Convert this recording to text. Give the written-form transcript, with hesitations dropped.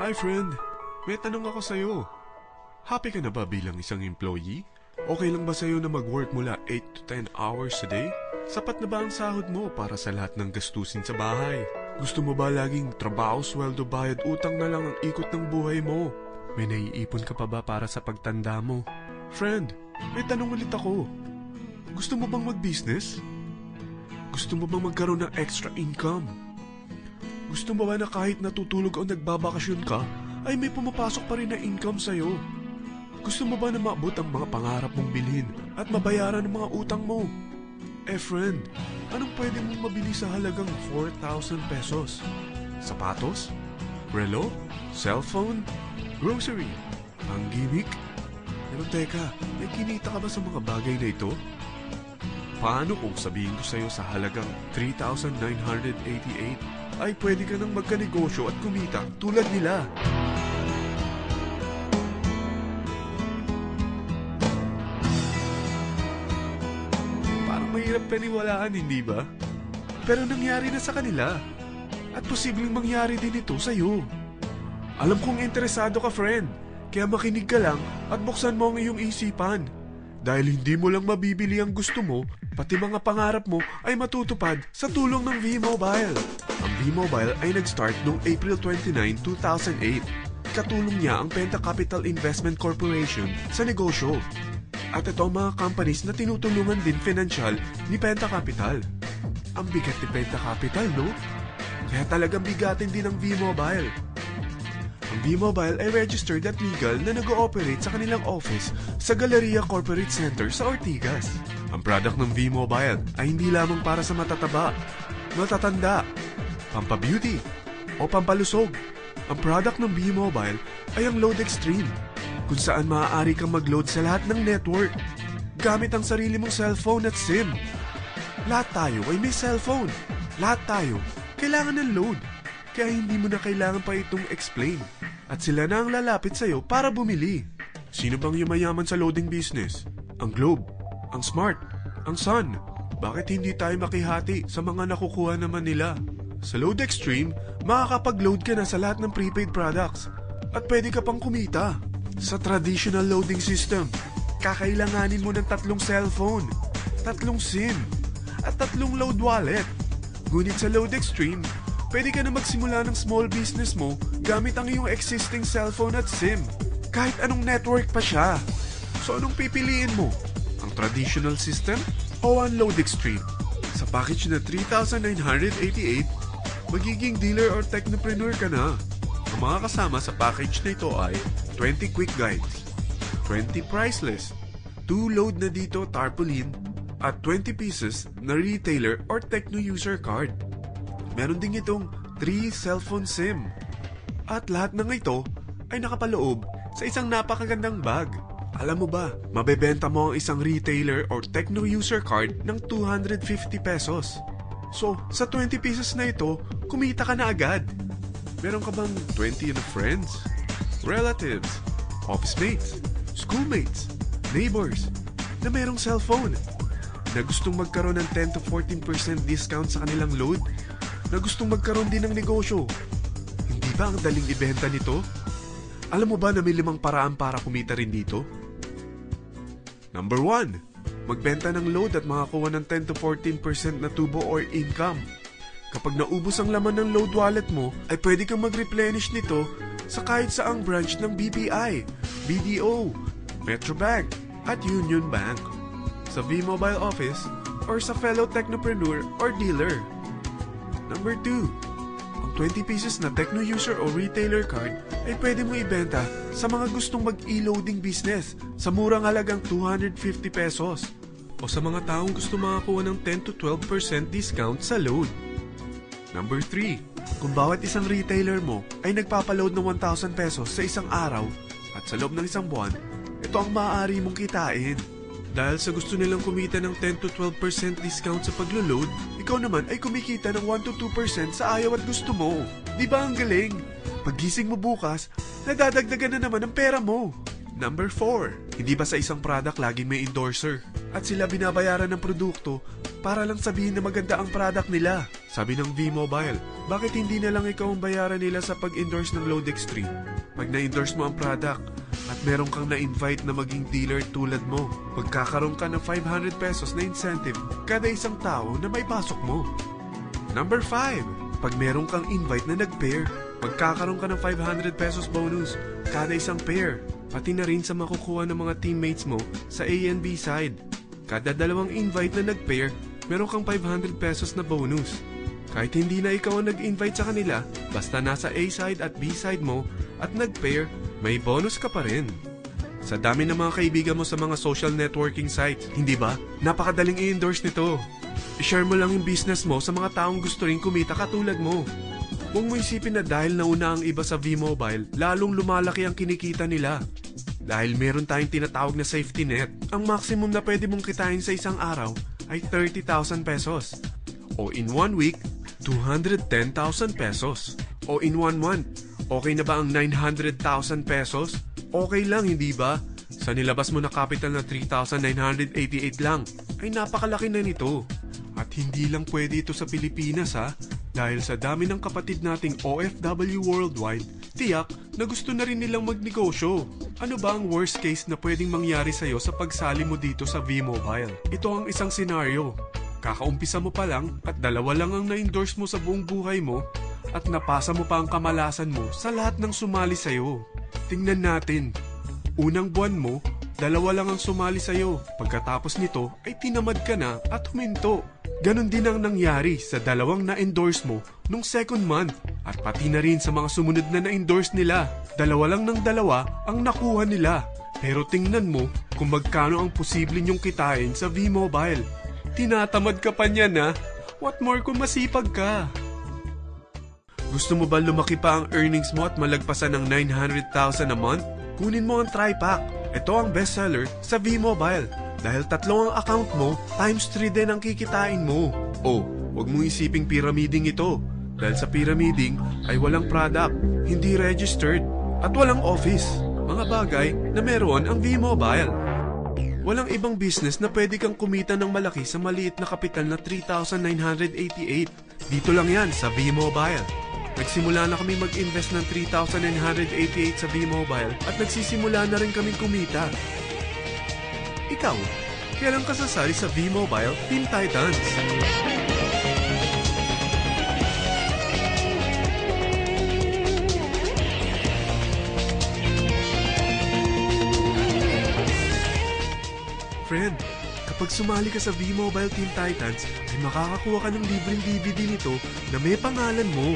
Hi friend, may tanong ako sa'yo. Happy ka na ba bilang isang employee? Okay lang ba sa'yo na mag-work mula 8 to 10 hours a day? Sapat na ba ang sahod mo para sa lahat ng gastusin sa bahay? Gusto mo ba laging trabaho, sweldo, bayad, utang na lang ang ikot ng buhay mo? May naiipon ka pa ba para sa pagtanda mo? Friend, may tanong ulit ako. Gusto mo bang mag-business? Gusto mo bang magkaroon ng extra income? Gusto mo ba na kahit natutulog o nagbabakasyon ka, ay may pumapasok pa rin na income sa'yo? Gusto mo ba na maabot ang mga pangarap mong bilhin at mabayaran ang mga utang mo? Friend, anong pwede mong mabili sa halagang 4,000 pesos? Sapatos? Relo? Cellphone? Grocery? Ang gimmick? Pero teka, may kinita ka ba sa mga bagay na ito? Paano kung sabihin ko sa'yo sa halagang 3,988 ay pwede ka nang magkanegosyo at kumita tulad nila? Parang mahirap paniwalaan, hindi ba? Pero nangyari na sa kanila. At posibleng mangyari din ito sa'yo. Alam kong interesado ka, friend. Kaya makinig ka lang at buksan mo ang iyong isipan. Dahil hindi mo lang mabibili ang gusto mo, pati mga pangarap mo ay matutupad sa tulong ng V-Mobile. Ang V-Mobile ay nag-start noong April 29, 2008. Katulong niya ang Penta Capital Investment Corporation sa negosyo. At ito ang mga companies na tinutulungan din financial ni Penta Capital. Ang bigat ni Penta Capital, no? Kaya talagang bigatin din ang V-Mobile. Ang V-Mobile ay registered at legal na nag-ooperate sa kanilang office sa Galleria Corporate Center sa Ortigas. Ang product ng V-Mobile ay hindi lamang para sa matataba, matatanda, pampabeauty, o pampalusog. Ang product ng V-Mobile ay ang Load Extreme, kung saan maaari kang mag-load sa lahat ng network gamit ang sarili mong cellphone at SIM. Lahat tayo ay may cellphone. Lahat tayo kailangan ng load. Kaya hindi mo na kailangan pa itong explain. At sila na ang lalapit sa'yo para bumili. Sino bang yumayaman sa loading business? Ang Globe, ang Smart, ang Sun. Bakit hindi tayo makihati sa mga nakukuha naman nila? Sa Load Extreme, makakapag-load ka na sa lahat ng prepaid products. At pwede ka pang kumita. Sa traditional loading system, kakailanganin mo ng 3 cellphone, 3 SIM, at 3 load wallet. Ngunit sa Load Extreme, pwede ka na magsimula ng small business mo gamit ang iyong existing cellphone at SIM. Kahit anong network pa siya. So anong pipiliin mo? Ang traditional system o ang Load Extreme? Sa package na 3,988, magiging dealer or technopreneur ka na. Ang mga kasama sa package na ito ay 20 quick guides, 20 price list, 2 load na dito tarpaulin, at 20 pieces na retailer or techno user card. Meron din itong 3 cellphone SIM. At lahat ng ito ay nakapaloob sa isang napakagandang bag. Alam mo ba, mabebenta mo ang isang retailer or techno user card ng 250 pesos. So, sa 20 pieces na ito, kumita ka na agad. Meron ka bang 20 na friends, relatives, office mates, schoolmates, neighbors na merong cellphone, na gustong magkaroon ng 10 to 14% discount sa kanilang load, na gustong magkaroon din ng negosyo? Hindi ba ang daling ibenta nito? Alam mo ba na may 5 paraan para kumita rin dito? Number 1, magbenta ng load at makakuha ng 10 to 14% na tubo or income. Kapag naubos ang laman ng load wallet mo, ay pwede kang mag-replenish nito sa kahit saang branch ng BPI, BDO, Metrobank, at Union Bank, sa V-Mobile office, or sa fellow technopreneur or dealer. Number 2, ang 20 pieces na techno user o retailer card ay pwede mo ibenta sa mga gustong mag-e-loading business sa murang halagang 250 pesos o sa mga taong gusto makakuha ng 10 to 12% discount sa load. Number 3, kung bawat isang retailer mo ay nagpapaload ng 1,000 pesos sa isang araw at sa loob ng isang buwan, ito ang maaari mong kitain. Dahil sa gusto nilang kumita ng 10 to 12% discount sa paglo-load, ikaw naman ay kumikita ng 1 to 2% sa ayaw at gusto mo. Di ba ang galing? Paggising mo bukas, nadadagdagan na naman ang pera mo. Number 4, hindi ba sa isang product laging may endorser? At sila binabayaran ng produkto para lang sabihin na maganda ang product nila. Sabi ng V-Mobile, bakit hindi na lang ikaw ang bayaran nila sa pag-endorse ng Load Extreme? Pag na-endorse mo ang product at meron kang na-invite na maging dealer tulad mo, magkakaroon ka ng 500 pesos na incentive kada isang tao na may pasok mo. Number 5, pag meron kang invite na nag-pair, magkakaroon ka ng 500 pesos bonus kada isang pair, pati na rin sa makukuha ng mga teammates mo sa A and B side. Kada dalawang invite na nag-pair, meron kang 500 pesos na bonus. Kahit hindi na ikaw ang nag-invite sa kanila, basta nasa A side at B side mo at nag-pair, may bonus ka pa rin. Sa dami ng mga kaibigan mo sa mga social networking sites, hindi ba? Napakadaling i-endorse nito. I-share mo lang yung business mo sa mga taong gusto rin kumita katulad mo. Huwag mo isipin na dahil nauna ang iba sa V-Mobile, lalong lumalaki ang kinikita nila. Dahil meron tayong tinatawag na safety net, ang maximum na pwede mong kitain sa isang araw ay 30,000 pesos. O in 1 week, 210,000 pesos. O in 1 month, okay na ba ang 900,000 pesos? Okay lang, hindi ba? Sa nilabas mo na capital na 3,988 lang, ay napakalaki na nito. At hindi lang pwede ito sa Pilipinas ha, dahil sa dami ng kapatid nating OFW worldwide, tiyak na gusto na rin nilang magnegosyo. Ano ba ang worst case na pwedeng mangyari sa'yo sa pagsali mo dito sa V-Mobile? Ito ang isang senaryo. Kakaumpisa mo pa lang at 2 lang ang na-endorse mo sa buong buhay mo at napasa mo pa ang kamalasan mo sa lahat ng sumali sa'yo. Tingnan natin. Unang buwan mo, 2 lang ang sumali sa'yo. Pagkatapos nito ay tinamad ka na at huminto. Ganon din ang nangyari sa 2 na-endorse mo nung second month at pati na rin sa mga sumunod na na-endorse nila. 2 lang ng 2 ang nakuha nila. Pero tingnan mo kung magkano ang posible nyong kitain sa V-Mobile. Tinatamad ka pa niyan ha? What more kung masipag ka? Gusto mo ba lumaki pa ang earnings mo at malagpasan ng 900,000 a month? Kunin mo ang TriPack. Ito ang bestseller sa V-Mobile. Dahil 3 ang account mo, times 3 din ang kikitain mo. Oh, huwag mong isiping pyramiding ito. Dahil sa pyramiding ay walang product, hindi registered, at walang office. Mga bagay na meron ang V-Mobile. Walang ibang business na pwede kang kumita ng malaki sa maliit na kapital na 3,988. Dito lang yan sa V-Mobile. Nagsimula na kami mag-invest ng 3,988 sa V-Mobile at nagsisimula na rin kaming kumita. Ikaw, kailan ka sasali sa V-Mobile Team Titans? Friend, kapag sumali ka sa V-Mobile Team Titans, ay makakakuha ka ng libreng DVD nito na may pangalan mo.